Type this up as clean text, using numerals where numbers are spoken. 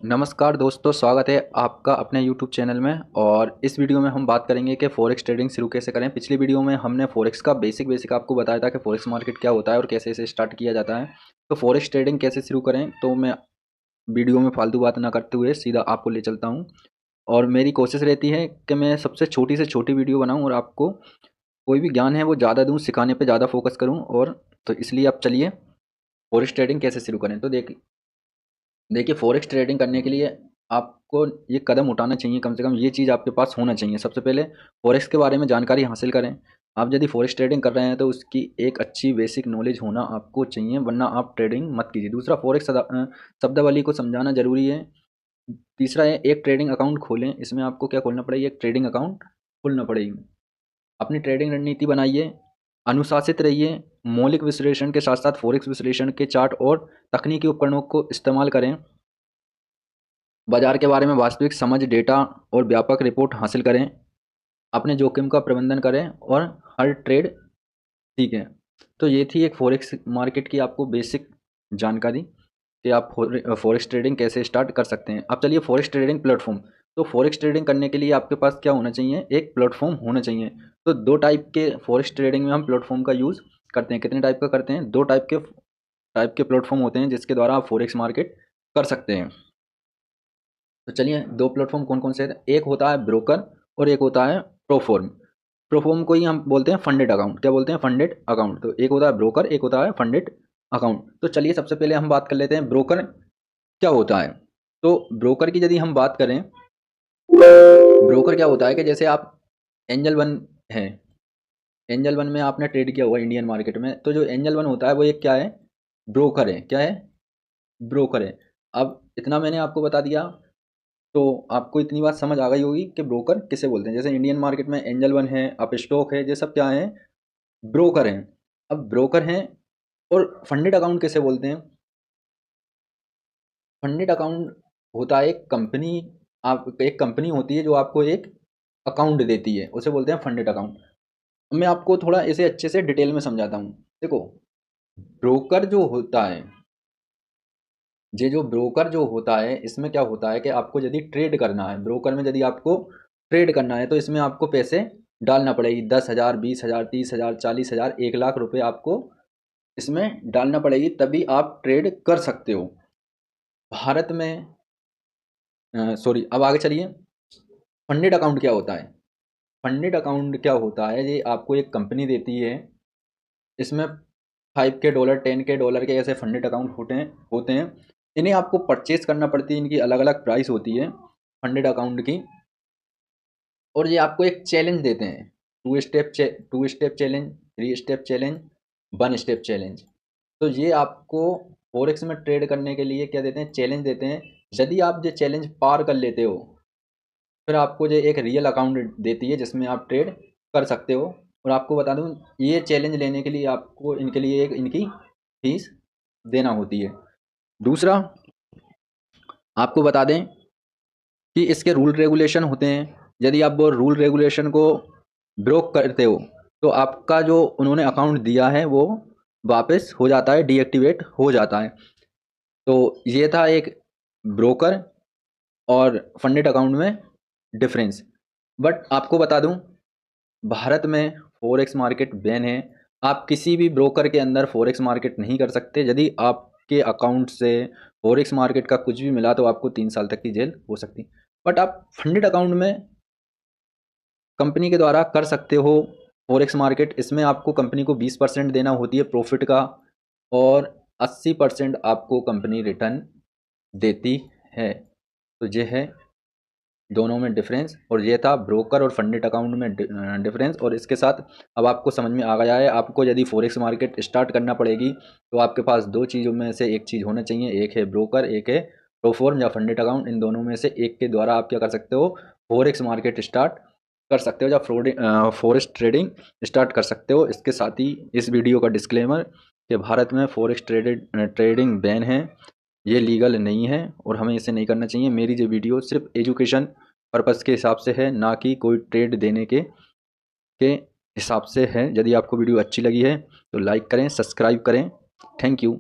नमस्कार दोस्तों, स्वागत है आपका अपने YouTube चैनल में। और इस वीडियो में हम बात करेंगे कि फॉरेक्स ट्रेडिंग शुरू कैसे करें। पिछली वीडियो में हमने फॉरेक्स का बेसिक आपको बताया था कि फॉरेक्स मार्केट क्या होता है और कैसे इसे स्टार्ट किया जाता है। तो फॉरेक्स ट्रेडिंग कैसे शुरू करें, तो मैं वीडियो में फालतू बात ना करते हुए सीधा आपको ले चलता हूँ। और मेरी कोशिश रहती है कि मैं सबसे छोटी से छोटी वीडियो बनाऊँ और आपको कोई भी ज्ञान है वो ज़्यादा दूँ, सिखाने पर ज़्यादा फोकस करूँ। और तो इसलिए आप चलिए फॉरेक्स ट्रेडिंग कैसे शुरू करें। तो देखिए फॉरेक्स ट्रेडिंग करने के लिए आपको ये कदम उठाना चाहिए, कम से कम ये चीज़ आपके पास होना चाहिए। सबसे पहले फॉरेक्स के बारे में जानकारी हासिल करें। आप यदि फॉरेक्स ट्रेडिंग कर रहे हैं तो उसकी एक अच्छी बेसिक नॉलेज होना आपको चाहिए, वरना आप ट्रेडिंग मत कीजिए। दूसरा, फॉरेक्स शब्दावली को समझाना ज़रूरी है। तीसरा है एक ट्रेडिंग अकाउंट खोलें। इसमें आपको क्या खोलना पड़ेगी? एक ट्रेडिंग अकाउंट खोलना पड़ेगी। अपनी ट्रेडिंग रणनीति बनाइए, अनुशासित रहिए, मौलिक विश्लेषण के साथ साथ फॉरेक्स विश्लेषण के चार्ट और तकनीकी उपकरणों को इस्तेमाल करें। बाजार के बारे में वास्तविक समझ, डेटा और व्यापक रिपोर्ट हासिल करें। अपने जोखिम का प्रबंधन करें और हर ट्रेड ठीक है। तो ये थी एक फॉरेक्स मार्केट की आपको बेसिक जानकारी कि आप फॉरेक्स ट्रेडिंग कैसे स्टार्ट कर सकते हैं। अब चलिए फॉरेक्स ट्रेडिंग प्लेटफॉर्म। तो फॉरेक्स ट्रेडिंग करने के लिए आपके पास क्या होना चाहिए? एक प्लेटफॉर्म होना चाहिए। तो दो टाइप के फॉरेक्स ट्रेडिंग में हम प्लेटफॉर्म का यूज़ करते हैं। कितने टाइप का करते हैं? दो टाइप के प्लेटफॉर्म होते हैं जिसके द्वारा आप फॉरेक्स मार्केट कर सकते हैं। तो चलिए दो प्लेटफॉर्म कौन कौन से हैं। एक होता है ब्रोकर और एक होता है प्रोफॉर्म। प्रोफॉर्म को ही हम बोलते हैं फंडेड अकाउंट। क्या बोलते हैं? Funded account. तो एक होता है ब्रोकर, एक होता है फंडेड अकाउंट। तो चलिए सबसे पहले हम बात कर लेते हैं ब्रोकर क्या होता है। तो ब्रोकर की यदि हम बात करें, ब्रोकर क्या होता है कि जैसे आप एंजल वन है, एंजल वन में आपने ट्रेड किया हुआ इंडियन मार्केट में, तो जो एंजल वन होता है वो एक क्या है? ब्रोकर है। क्या है? ब्रोकर है। अब इतना मैंने आपको बता दिया तो आपको इतनी बात समझ आ गई होगी कि ब्रोकर किसे बोलते हैं। जैसे इंडियन मार्केट में एंजल वन है, अपस्टॉक है, ये सब क्या है? ब्रोकर हैं। अब ब्रोकर हैं। और फंडेड अकाउंट किसे बोलते हैं? फंडेड अकाउंट होता है एक कंपनी, आप एक कंपनी होती है जो आपको एक अकाउंट देती है, उसे बोलते हैं फंडेड अकाउंट। मैं आपको थोड़ा इसे अच्छे से डिटेल में समझाता हूँ। देखो, ब्रोकर जो होता है, ये जो ब्रोकर जो होता है, इसमें क्या होता है कि आपको यदि ट्रेड करना है, ब्रोकर में यदि आपको ट्रेड करना है तो इसमें आपको पैसे डालना पड़ेगी। 10,000, 20,000, 30,000, 40,000, 1 लाख रुपए आपको इसमें डालना पड़ेगी, तभी आप ट्रेड कर सकते हो भारत में। सॉरी, अब आगे चलिए। फंडेड अकाउंट क्या होता है? फंडेड अकाउंट क्या होता है? ये आपको एक कंपनी देती है। इसमें $5 $10 के ऐसे फंडेड अकाउंट होते हैं। इन्हें आपको परचेज करना पड़ती है। इनकी अलग अलग प्राइस होती है फंडेड अकाउंट की। और ये आपको एक चैलेंज देते हैं, two step challenge, 3 step challenge, 1 step challenge. तो ये आपको फॉरेक्स में ट्रेड करने के लिए क्या देते हैं? चैलेंज देते हैं। यदि आप ये चैलेंज पार कर लेते हो, फिर आपको ये एक रियल अकाउंट देती है जिसमें आप ट्रेड कर सकते हो। और आपको बता दूं, ये चैलेंज लेने के लिए आपको इनके लिए एक इनकी फीस देना होती है। दूसरा, आपको बता दें कि इसके रूल रेगुलेशन होते हैं। यदि आप वो रूल रेगुलेशन को ब्रोक करते हो तो आपका जो उन्होंने अकाउंट दिया है वो वापस हो जाता है, डीएक्टिवेट हो जाता है। तो ये था एक ब्रोकर और फंडेड अकाउंट में डिफरेंस। बट आपको बता दूं, भारत में फॉरेक्स मार्केट बैन है। आप किसी भी ब्रोकर के अंदर फॉरेक्स मार्केट नहीं कर सकते। यदि आपके अकाउंट से फॉरेक्स मार्केट का कुछ भी मिला तो आपको 3 साल तक की जेल हो सकती। बट आप फंडेड अकाउंट में कंपनी के द्वारा कर सकते हो फॉरेक्स मार्केट। इसमें आपको कंपनी को 20% देना होती है प्रॉफिट का, और 80% आपको कंपनी रिटर्न देती है। तो ये है दोनों में डिफरेंस, और ये था ब्रोकर और फंडेड अकाउंट में डिफरेंस। और इसके साथ अब आपको समझ में आ गया है, आपको यदि फॉरेक्स मार्केट स्टार्ट करना पड़ेगी तो आपके पास दो चीज़ों में से एक चीज़ होना चाहिए। एक है ब्रोकर, एक है प्रोफॉर्म या फंडेड अकाउंट। इन दोनों में से एक के द्वारा आप क्या कर सकते हो? फॉरेक्स मार्केट स्टार्ट कर सकते हो या फॉरेक्स ट्रेडिंग स्टार्ट कर सकते हो। इसके साथ ही इस वीडियो का डिस्क्लेमर कि भारत में फॉरेक्स ट्रेडिंग बैन है, ये लीगल नहीं है और हमें इसे नहीं करना चाहिए। मेरी जो वीडियो सिर्फ एजुकेशन पर्पज़ के हिसाब से है, ना कि कोई ट्रेड देने के हिसाब से है। यदि आपको वीडियो अच्छी लगी है तो लाइक करें, सब्सक्राइब करें। Thank you.